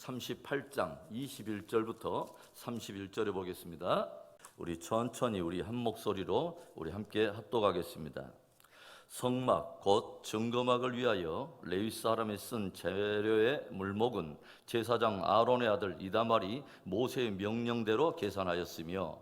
38장 21절부터 31절에 보겠습니다. 우리 천천히 우리 한 목소리로 우리 함께 합독하겠습니다. 성막 곧 증거막을 위하여 레위 사람이 쓴 재료의 물목은 제사장 아론의 아들 이다말이 모세의 명령대로 계산하였으며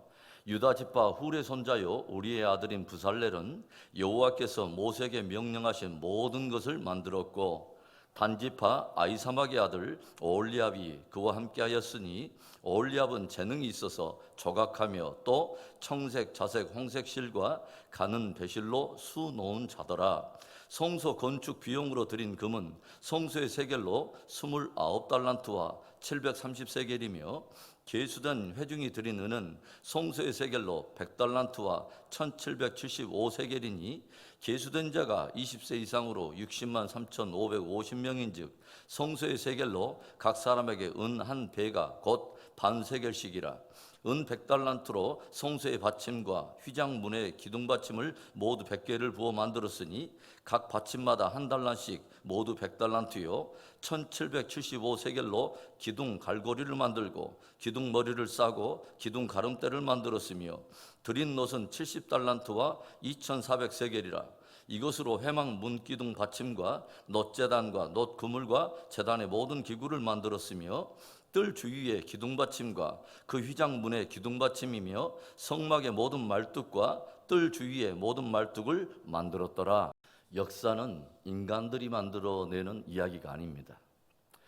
유다 지파 훌의 손자요 우리의 아들인 부살렐은 여호와께서 모세에게 명령하신 모든 것을 만들었고 단지파 아이사막의 아들 오홀리압이 그와 함께하였으니 오홀리압은 재능이 있어서 조각하며 또 청색, 자색, 홍색 실과 가는 배실로 수 놓은 자더라. 성소 건축 비용으로 들인 금은 성소의 세겔로 29달란트와 730세겔이며 계수된 회중이 드린 은은 성소의 세겔로 100달란트와 1775세겔이니 계수된 자가 20세 이상으로 60만 3,550명인즉 성소의 세겔로 각 사람에게 은 한 배가 곧 반세겔씩이라. 은 100달란트로 성소의 받침과 휘장문의 기둥받침을 모두 100개를 부어 만들었으니 각 받침마다 한 달란씩 모두 100달란트요 1775세겔로 기둥 갈고리를 만들고 기둥 머리를 싸고 기둥 가름대를 만들었으며 드린 놋은 70달란트와 2400세겔이라. 이것으로 회막 문기둥 받침과 놋제단과 놋그물과 제단의 모든 기구를 만들었으며 뜰 주위의 기둥받침과 그 휘장문의 기둥받침이며 성막의 모든 말뚝과 뜰 주위의 모든 말뚝을 만들었더라. 역사는 인간들이 만들어내는 이야기가 아닙니다.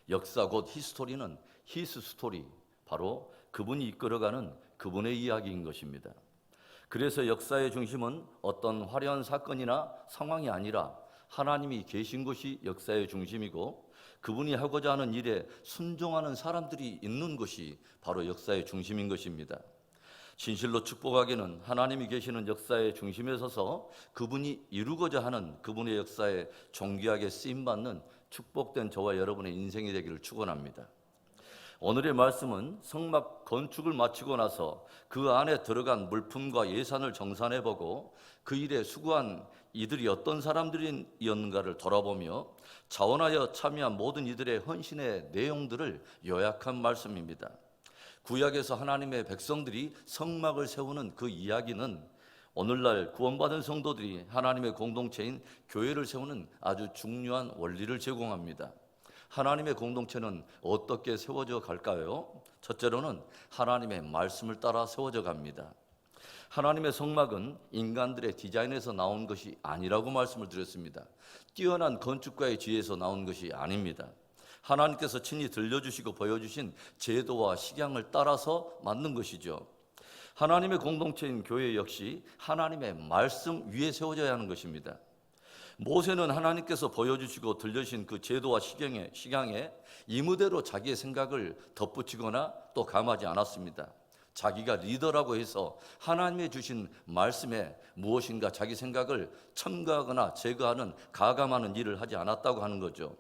역사 곧 히스토리는 히스 스토리, 바로 그분이 이끌어가는 그분의 이야기인 것입니다. 그래서 역사의 중심은 어떤 화려한 사건이나 상황이 아니라 하나님이 계신 곳이 역사의 중심이고 그분이 하고자 하는 일에 순종하는 사람들이 있는 것이 바로 역사의 중심인 것입니다. 진실로 축복하기는 하나님이 계시는 역사의 중심에 서서 그분이 이루고자 하는 그분의 역사에 존귀하게 쓰임받는 축복된 저와 여러분의 인생이 되기를 축원합니다. 오늘의 말씀은 성막 건축을 마치고 나서 그 안에 들어간 물품과 예산을 정산해보고 그 일에 수고한 이들이 어떤 사람들이었는가를 돌아보며 자원하여 참여한 모든 이들의 헌신의 내용들을 요약한 말씀입니다. 구약에서 하나님의 백성들이 성막을 세우는 그 이야기는 오늘날 구원받은 성도들이 하나님의 공동체인 교회를 세우는 아주 중요한 원리를 제공합니다. 하나님의 공동체는 어떻게 세워져 갈까요? 첫째로는 하나님의 말씀을 따라 세워져 갑니다. 하나님의 성막은 인간들의 디자인에서 나온 것이 아니라고 말씀을 드렸습니다. 뛰어난 건축가의 지혜에서 나온 것이 아닙니다. 하나님께서 친히 들려주시고 보여주신 제도와 식양을 따라서 만든 것이죠. 하나님의 공동체인 교회 역시 하나님의 말씀 위에 세워져야 하는 것입니다. 모세는 하나님께서 보여주시고 들려주신 그 제도와 식양에 이무대로 자기의 생각을 덧붙이거나 또 감하지 않았습니다. 자기가 리더라고 해서 하나님의 주신 말씀에 무엇인가 자기 생각을 첨가하거나 제거하는 가감하는 일을 하지 않았다고 하는 거죠.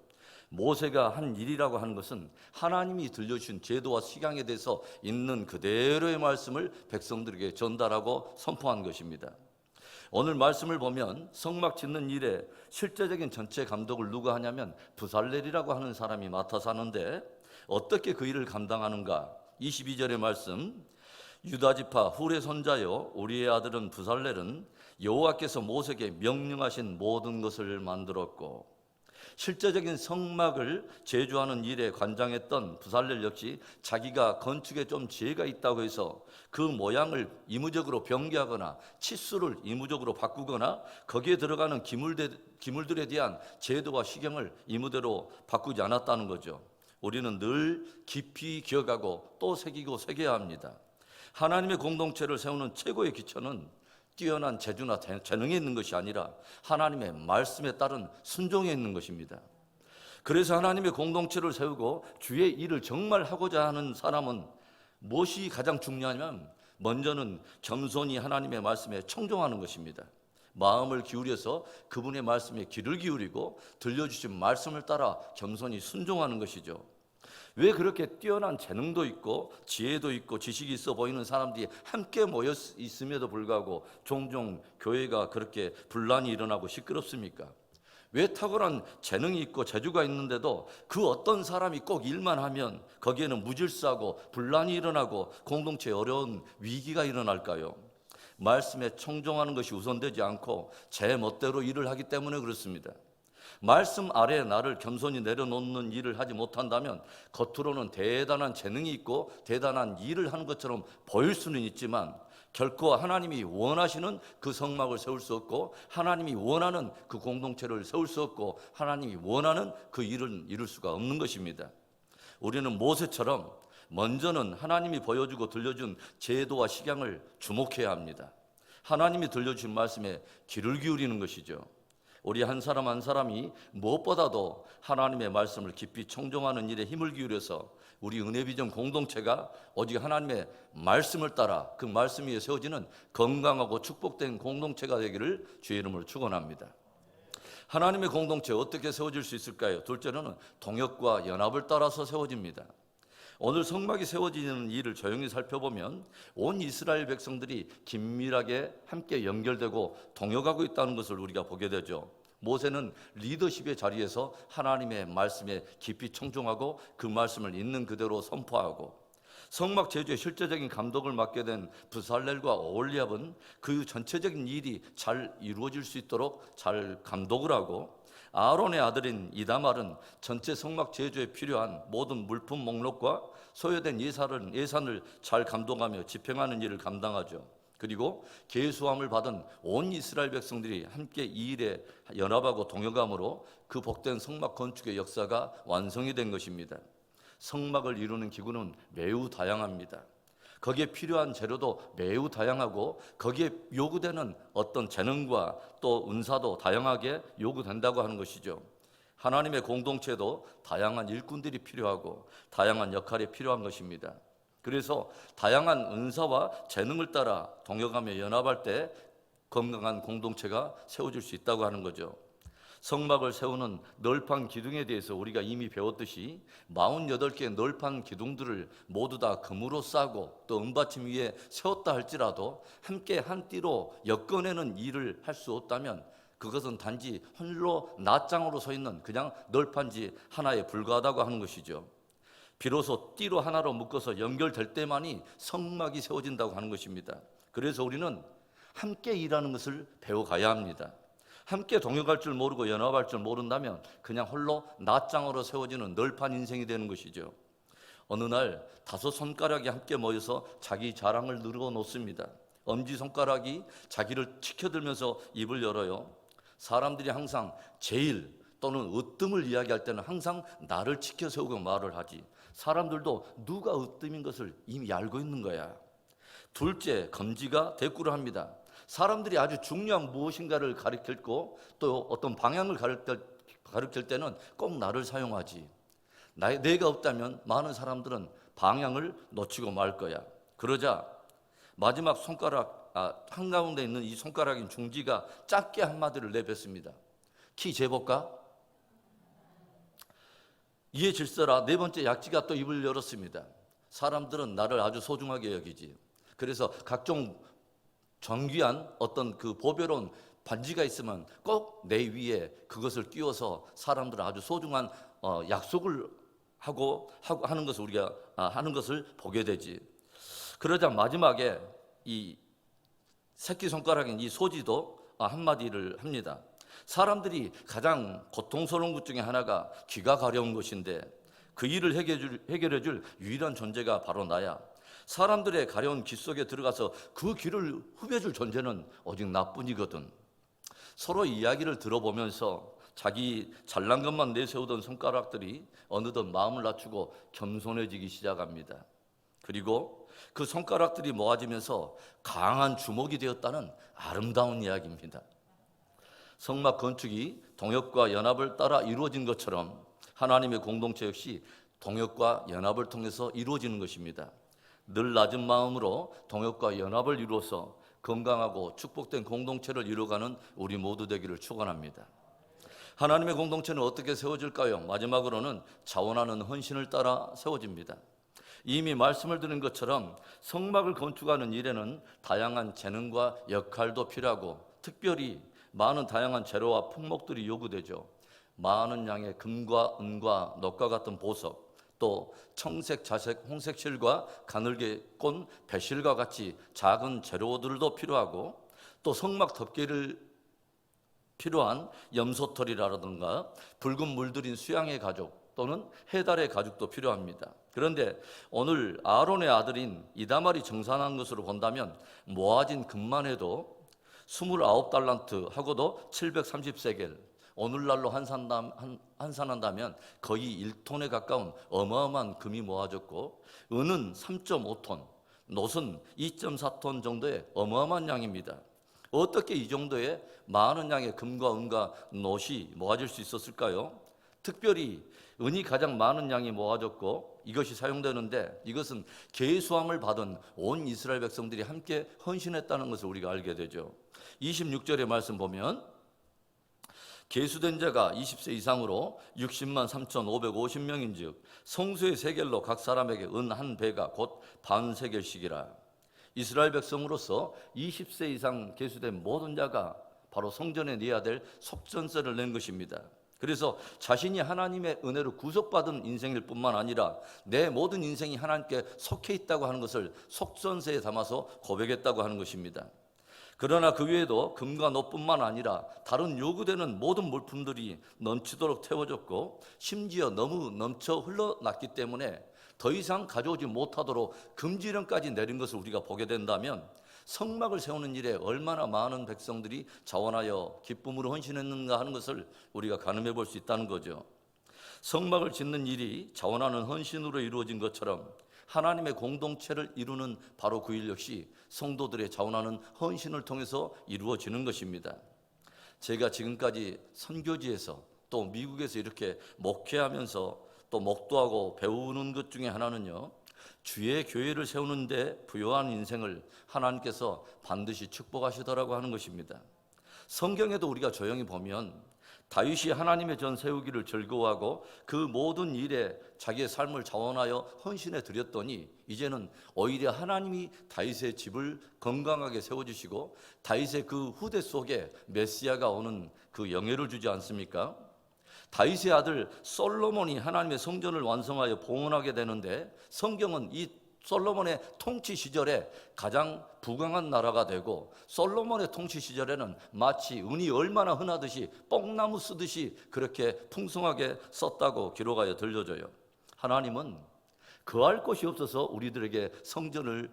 모세가 한 일이라고 하는 것은 하나님이 들려주신 제도와 식양에 대해서 있는 그대로의 말씀을 백성들에게 전달하고 선포한 것입니다. 오늘 말씀을 보면 성막 짓는 일에 실제적인 전체 감독을 누가 하냐면 부살렐이라고 하는 사람이 맡아서 하는데 어떻게 그 일을 감당하는가? 22절의 말씀, 유다 지파 훌의 손자요 우리의 아들은 부살렐은 여호와께서 모세에게 명령하신 모든 것을 만들었고, 실제적인 성막을 제조하는 일에 관장했던 부살렐 역시 자기가 건축에 좀 지혜가 있다고 해서 그 모양을 이무적으로 변개하거나 치수를 이무적으로 바꾸거나 거기에 들어가는 기물들에 대한 제도와 식양을 이무대로 바꾸지 않았다는 거죠. 우리는 늘 깊이 기억하고 또 새기고 새겨야 합니다. 하나님의 공동체를 세우는 최고의 기초는 뛰어난 재주나 재능에 있는 것이 아니라 하나님의 말씀에 따른 순종에 있는 것입니다. 그래서 하나님의 공동체를 세우고 주의 일을 정말 하고자 하는 사람은 무엇이 가장 중요하냐면 먼저는 겸손히 하나님의 말씀에 청종하는 것입니다. 마음을 기울여서 그분의 말씀에 귀를 기울이고 들려주신 말씀을 따라 겸손히 순종하는 것이죠. 왜 그렇게 뛰어난 재능도 있고 지혜도 있고 지식이 있어 보이는 사람들이 함께 모여 있음에도 불구하고 종종 교회가 그렇게 분란이 일어나고 시끄럽습니까? 왜 탁월한 재능이 있고 재주가 있는데도 그 어떤 사람이 꼭 일만 하면 거기에는 무질서하고 분란이 일어나고 공동체에 어려운 위기가 일어날까요? 말씀에 청종하는 것이 우선되지 않고 제 멋대로 일을 하기 때문에 그렇습니다. 말씀 아래에 나를 겸손히 내려놓는 일을 하지 못한다면 겉으로는 대단한 재능이 있고 대단한 일을 하는 것처럼 보일 수는 있지만 결코 하나님이 원하시는 그 성막을 세울 수 없고 하나님이 원하는 그 공동체를 세울 수 없고 하나님이 원하는 그 일을 이룰 수가 없는 것입니다. 우리는 모세처럼 먼저는 하나님이 보여주고 들려준 제도와 식양을 주목해야 합니다. 하나님이 들려주신 말씀에 귀를 기울이는 것이죠. 우리 한 사람 한 사람이 무엇보다도 하나님의 말씀을 깊이 청종하는 일에 힘을 기울여서 우리 은혜비전 공동체가 오직 하나님의 말씀을 따라 그 말씀 위에 세워지는 건강하고 축복된 공동체가 되기를 주의 이름으로 축원합니다. 하나님의 공동체 어떻게 세워질 수 있을까요? 둘째로는 동역과 연합을 따라서 세워집니다. 오늘 성막이 세워지는 일을 조용히 살펴보면 온 이스라엘 백성들이 긴밀하게 함께 연결되고 동역하고 있다는 것을 우리가 보게 되죠. 모세는 리더십의 자리에서 하나님의 말씀에 깊이 청종하고 그 말씀을 있는 그대로 선포하고, 성막 제조의 실제적인 감독을 맡게 된 브살렐과 오홀리압은 그 전체적인 일이 잘 이루어질 수 있도록 잘 감독을 하고, 아론의 아들인 이다말은 전체 성막 제조에 필요한 모든 물품 목록과 소요된 예산을 잘 감독하며 집행하는 일을 감당하죠. 그리고 계수함을 받은 온 이스라엘 백성들이 함께 이 일에 연합하고 동역함으로 그 복된 성막 건축의 역사가 완성이 된 것입니다. 성막을 이루는 기구는 매우 다양합니다. 거기에 필요한 재료도 매우 다양하고 거기에 요구되는 어떤 재능과 또 은사도 다양하게 요구된다고 하는 것이죠. 하나님의 공동체도 다양한 일꾼들이 필요하고 다양한 역할이 필요한 것입니다. 그래서 다양한 은사와 재능을 따라 동역하며 연합할 때 건강한 공동체가 세워질 수 있다고 하는 거죠. 성막을 세우는 널판 기둥에 대해서 우리가 이미 배웠듯이 48개의 널판 기둥들을 모두 다 금으로 싸고 또 은받침 위에 세웠다 할지라도 함께 한 띠로 엮어내는 일을 할 수 없다면 그것은 단지 홀로 낱장으로 서 있는 그냥 널판지 하나에 불과하다고 하는 것이죠. 비로소 띠로 하나로 묶어서 연결될 때만이 성막이 세워진다고 하는 것입니다. 그래서 우리는 함께 일하는 것을 배워가야 합니다. 함께 동역할 줄 모르고 연합할 줄 모른다면 그냥 홀로 낱장으로 세워지는 널판 인생이 되는 것이죠. 어느 날 5손가락이 함께 모여서 자기 자랑을 늘어놓습니다. 엄지손가락이 자기를 치켜들면서 입을 열어요. 사람들이 항상 제일 또는 으뜸을 이야기할 때는 항상 나를 치켜세우고 말을 하지. 사람들도 누가 으뜸인 것을 이미 알고 있는 거야. 둘째, 검지가 대꾸를 합니다. 사람들이 아주 중요한 무엇인가를 가르쳤고 또 어떤 방향을 가르칠 때는 꼭 나를 사용하지. 내가 없다면 많은 사람들은 방향을 놓치고 말 거야. 그러자 마지막 손가락 한가운데 있는 이 손가락인 중지가 짧게 한마디를 내뱉습니다. 키 재볼까? 이에 질서라. 네 번째 약지가 또 입을 열었습니다. 사람들은 나를 아주 소중하게 여기지. 그래서 각종 정귀한 어떤 그 보배로운 반지가 있으면 꼭 내 위에 그것을 끼워서 사람들은 아주 소중한 약속을 하고 하는 것을 우리가 하는 것을 보게 되지. 그러자 마지막에 이 새끼손가락인 이 소지도 한마디를 합니다. 사람들이 가장 고통스러운 것 중에 하나가 귀가 가려운 것인데 그 일을 해결해 줄 유일한 존재가 바로 나야. 사람들의 가려운 귀 속에 들어가서 그 귀를 후벼줄 존재는 오직 나뿐이거든. 서로 이야기를 들어보면서 자기 잘난 것만 내세우던 손가락들이 어느덧 마음을 낮추고 겸손해지기 시작합니다. 그리고 그 손가락들이 모아지면서 강한 주먹이 되었다는 아름다운 이야기입니다. 성막 건축이 동역과 연합을 따라 이루어진 것처럼 하나님의 공동체 역시 동역과 연합을 통해서 이루어지는 것입니다. 늘 낮은 마음으로 동역과 연합을 이루어서 건강하고 축복된 공동체를 이루어가는 우리 모두 되기를 축원합니다. 하나님의 공동체는 어떻게 세워질까요? 마지막으로는 자원하는 헌신을 따라 세워집니다. 이미 말씀을 드린 것처럼 성막을 건축하는 일에는 다양한 재능과 역할도 필요하고 특별히 많은 다양한 재료와 품목들이 요구되죠. 많은 양의 금과 은과 놋과 같은 보석, 또 청색, 자색, 홍색 실과 가늘게 꼰 배실과 같이 작은 재료들도 필요하고, 또 성막 덮개를 필요한 염소털이라든가 붉은 물들인 수양의 가죽 또는 해달의 가죽도 필요합니다. 그런데 오늘 아론의 아들인 이다말이 정산한 것으로 본다면 모아진 금만 해도 29달란트 하고도 730세겔, 오늘날로 환산한다면 거의 1톤에 가까운 어마어마한 금이 모아졌고, 은은 3.5톤, 놋은 2.4톤 정도의 어마어마한 양입니다. 어떻게 이 정도의 많은 양의 금과 은과 놋이 모아질 수 있었을까요? 특별히 은이 가장 많은 양이 모아졌고 이것이 사용되는데, 이것은 계수함을 받은 온 이스라엘 백성들이 함께 헌신했다는 것을 우리가 알게 되죠. 26절의 말씀 보면 계수된 자가 20세 이상으로 60만 3,550명인즉 성소의 세겔로 각 사람에게 은 한 배가 곧 반세겔씩이라. 이스라엘 백성으로서 20세 이상 계수된 모든 자가 바로 성전에 내야 될 속전세를 낸 것입니다. 그래서 자신이 하나님의 은혜로 구속받은 인생일 뿐만 아니라 내 모든 인생이 하나님께 속해 있다고 하는 것을 속전세에 담아서 고백했다고 하는 것입니다. 그러나 그 외에도 금과 놋뿐만 아니라 다른 요구되는 모든 물품들이 넘치도록 태워졌고, 심지어 너무 넘쳐 흘러났기 때문에 더 이상 가져오지 못하도록 금지령까지 내린 것을 우리가 보게 된다면, 성막을 세우는 일에 얼마나 많은 백성들이 자원하여 기쁨으로 헌신했는가 하는 것을 우리가 가늠해 볼 수 있다는 거죠. 성막을 짓는 일이 자원하는 헌신으로 이루어진 것처럼 하나님의 공동체를 이루는 바로 그 일 역시 성도들의 자원하는 헌신을 통해서 이루어지는 것입니다. 제가 지금까지 선교지에서 또 미국에서 이렇게 목회하면서 또 목도하고 배우는 것 중에 하나는요, 주의 교회를 세우는데 부요한 인생을 하나님께서 반드시 축복하시더라고 하는 것입니다. 성경에도 우리가 조용히 보면 다윗이 하나님의 전 세우기를 즐거워하고 그 모든 일에 자기의 삶을 자원하여 헌신해 드렸더니, 이제는 오히려 하나님이 다윗의 집을 건강하게 세워주시고 다윗의 그 후대 속에 메시아가 오는 그 영예를 주지 않습니까? 다윗의 아들 솔로몬이 하나님의 성전을 완성하여 봉헌하게 되는데, 성경은 이 솔로몬의 통치 시절에 가장 부강한 나라가 되고, 솔로몬의 통치 시절에는 마치 은이 얼마나 흔하듯이 뽕나무 쓰듯이 그렇게 풍성하게 썼다고 기록하여 들려줘요. 하나님은 거할 곳이 없어서 우리들에게 성전을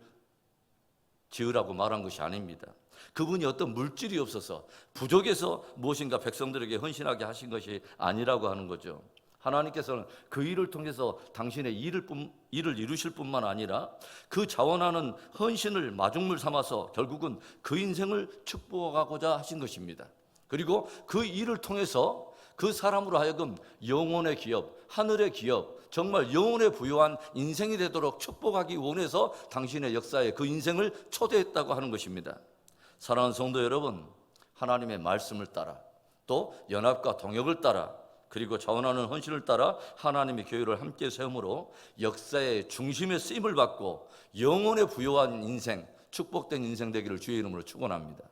지으라고 말한 것이 아닙니다. 그분이 어떤 물질이 없어서 부족해서 무엇인가 백성들에게 헌신하게 하신 것이 아니라고 하는 거죠. 하나님께서는 그 일을 통해서 당신의 일을 이루실 뿐만 아니라 그 자원하는 헌신을 마중물 삼아서 결국은 그 인생을 축복하고자 하신 것입니다. 그리고 그 일을 통해서 그 사람으로 하여금 영혼의 기업, 하늘의 기업, 정말 영혼에 부유한 인생이 되도록 축복하기 원해서 당신의 역사에 그 인생을 초대했다고 하는 것입니다. 사랑하는 성도 여러분, 하나님의 말씀을 따라 또 연합과 동역을 따라 그리고 자원하는 헌신을 따라 하나님의 교회를 함께 세움으로 역사의 중심에 쓰임을 받고 영혼에 부유한 인생, 축복된 인생 되기를 주의 이름으로 축원합니다.